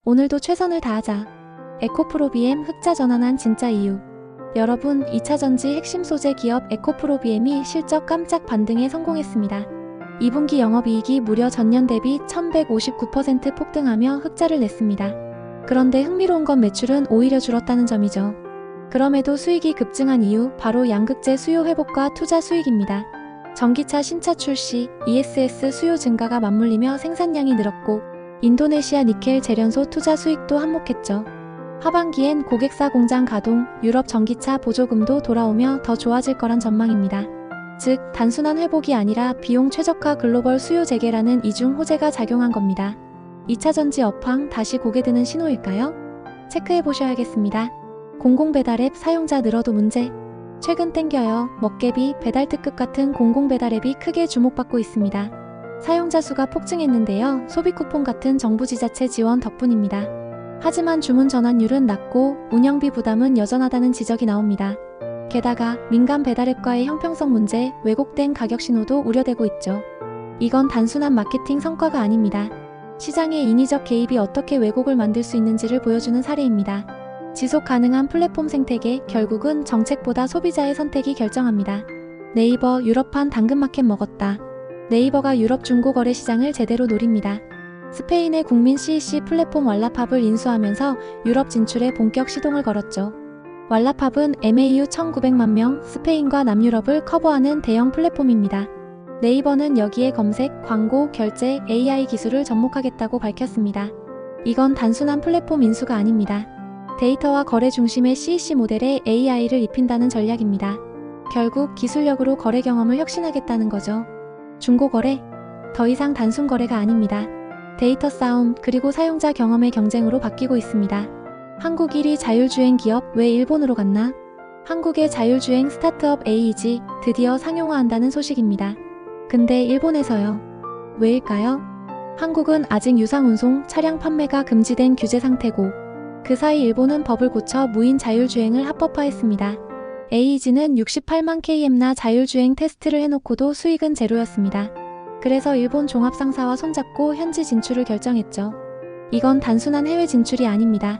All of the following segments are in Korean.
오늘도 최선을 다하자. 에코프로비엠 흑자 전환한 진짜 이유. 여러분, 2차전지 핵심 소재 기업 에코프로비엠이 실적 깜짝 반등에 성공했습니다. 2분기 영업이익이 무려 전년 대비 1159% 폭등하며 흑자를 냈습니다. 그런데 흥미로운 건 매출은 오히려 줄었다는 점이죠. 그럼에도 수익이 급증한 이유, 바로 양극재 수요 회복과 투자 수익입니다. 전기차 신차 출시, ESS 수요 증가가 맞물리며 생산량이 늘었고 인도네시아 니켈 재련소 투자 수익도 한몫했죠. 하반기엔 고객사 공장 가동, 유럽 전기차 보조금도 돌아오며 더 좋아질 거란 전망입니다. 즉, 단순한 회복이 아니라 비용 최적화 글로벌 수요 재개라는 이중 호재가 작용한 겁니다. 2차전지 업황 다시 고개 드는 신호일까요? 체크해 보셔야겠습니다. 공공배달 앱 사용자 늘어도 문제. 최근 땡겨요. 먹개비, 배달특급 같은 공공배달 앱이 크게 주목받고 있습니다. 사용자 수가 폭증했는데요. 소비쿠폰 같은 정부 지자체 지원 덕분입니다. 하지만 주문 전환율은 낮고 운영비 부담은 여전하다는 지적이 나옵니다. 게다가 민간 배달앱과의 형평성 문제, 왜곡된 가격 신호도 우려되고 있죠. 이건 단순한 마케팅 성과가 아닙니다. 시장의 인위적 개입이 어떻게 왜곡을 만들 수 있는지를 보여주는 사례입니다. 지속 가능한 플랫폼 생태계, 결국은 정책보다 소비자의 선택이 결정합니다. 네이버 유럽판 당근마켓 먹었다. 네이버가 유럽 중고거래 시장을 제대로 노립니다. 스페인의 국민 CEC 플랫폼 왈라팝을 인수하면서 유럽 진출에 본격 시동을 걸었죠. 왈라팝은 MAU 1900만 명, 스페인과 남유럽을 커버하는 대형 플랫폼입니다. 네이버는 여기에 검색, 광고, 결제, AI 기술을 접목하겠다고 밝혔습니다. 이건 단순한 플랫폼 인수가 아닙니다. 데이터와 거래 중심의 CEC 모델에 AI를 입힌다는 전략입니다. 결국 기술력으로 거래 경험을 혁신하겠다는 거죠. 중고거래? 더 이상 단순 거래가 아닙니다. 데이터 싸움, 그리고 사용자 경험의 경쟁으로 바뀌고 있습니다. 한국 1위 자율주행 기업, 왜 일본으로 갔나? 한국의 자율주행 스타트업 AEG, 드디어 상용화한다는 소식입니다. 근데 일본에서요? 왜일까요? 한국은 아직 유상운송, 차량 판매가 금지된 규제 상태고, 그 사이 일본은 법을 고쳐 무인 자율주행을 합법화했습니다. AEG는 68만 km나 자율주행 테스트를 해놓고도 수익은 제로였습니다. 그래서 일본 종합상사와 손잡고 현지 진출을 결정했죠. 이건 단순한 해외 진출이 아닙니다.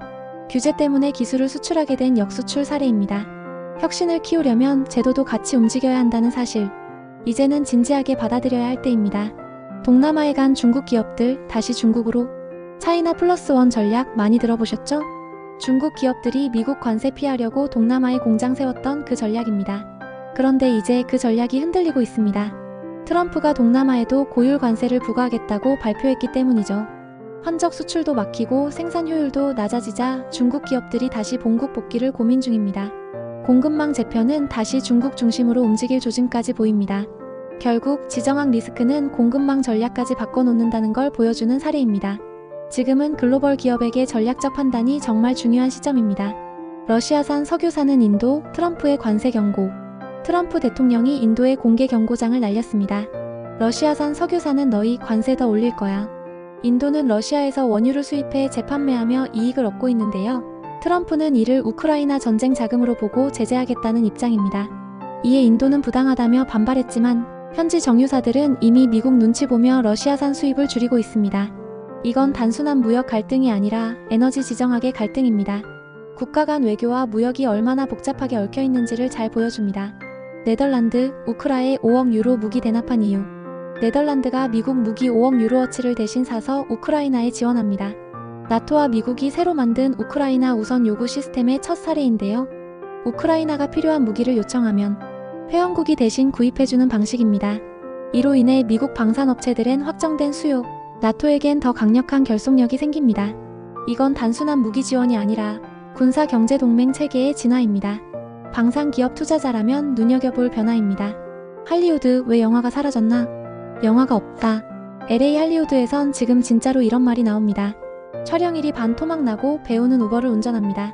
규제 때문에 기술을 수출하게 된 역수출 사례입니다. 혁신을 키우려면 제도도 같이 움직여야 한다는 사실. 이제는 진지하게 받아들여야 할 때입니다. 동남아에 간 중국 기업들, 다시 중국으로. 차이나 플러스 원 전략 많이 들어보셨죠? 중국 기업들이 미국 관세 피하려고 동남아에 공장 세웠던 그 전략입니다. 그런데 이제 그 전략이 흔들리고 있습니다. 트럼프가 동남아에도 고율 관세를 부과하겠다고 발표했기 때문이죠. 헌적 수출도 막히고 생산 효율도 낮아지자 중국 기업들이 다시 본국 복귀를 고민 중입니다. 공급망 재편은 다시 중국 중심으로 움직일 조짐까지 보입니다. 결국 지정학 리스크는 공급망 전략까지 바꿔놓는다는 걸 보여주는 사례입니다. 지금은 글로벌 기업에게 전략적 판단이 정말 중요한 시점입니다. 러시아산 석유 사는 인도, 트럼프의 관세 경고. 트럼프 대통령이 인도에 공개 경고장을 날렸습니다. 러시아산 석유 사는 너희 관세 더 올릴 거야. 인도는 러시아에서 원유를 수입해 재판매하며 이익을 얻고 있는데요. 트럼프는 이를 우크라이나 전쟁 자금으로 보고 제재하겠다는 입장입니다. 이에 인도는 부당하다며 반발했지만 현지 정유사들은 이미 미국 눈치 보며 러시아산 수입을 줄이고 있습니다. 이건 단순한 무역 갈등이 아니라 에너지 지정학의 갈등입니다. 국가 간 외교와 무역이 얼마나 복잡하게 얽혀 있는지를 잘 보여줍니다. 네덜란드, 우크라에 5억 유로 무기 대납한 이유. 네덜란드가 미국 무기 5억 유로어치를 대신 사서 우크라이나에 지원합니다. 나토와 미국이 새로 만든 우크라이나 우선 요구 시스템의 첫 사례인데요. 우크라이나가 필요한 무기를 요청하면 회원국이 대신 구입해주는 방식입니다. 이로 인해 미국 방산업체들엔 확정된 수요, 나토에겐 더 강력한 결속력이 생깁니다. 이건 단순한 무기 지원이 아니라 군사경제동맹 체계의 진화입니다. 방산기업 투자자라면 눈여겨볼 변화입니다. 할리우드, 왜 영화가 사라졌나? 영화가 없다. LA 할리우드에선 지금 진짜로 이런 말이 나옵니다. 촬영일이 반 토막 나고 배우는 우버를 운전합니다.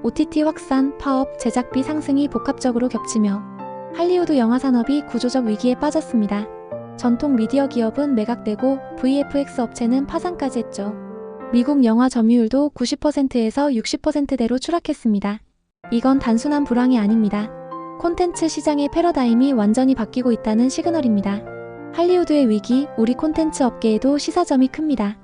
OTT 확산, 파업, 제작비 상승이 복합적으로 겹치며 할리우드 영화 산업이 구조적 위기에 빠졌습니다. 전통 미디어 기업은 매각되고 VFX 업체는 파산까지 했죠. 미국 영화 점유율도 90%에서 60%대로 추락했습니다. 이건 단순한 불황이 아닙니다. 콘텐츠 시장의 패러다임이 완전히 바뀌고 있다는 시그널입니다. 할리우드의 위기, 우리 콘텐츠 업계에도 시사점이 큽니다.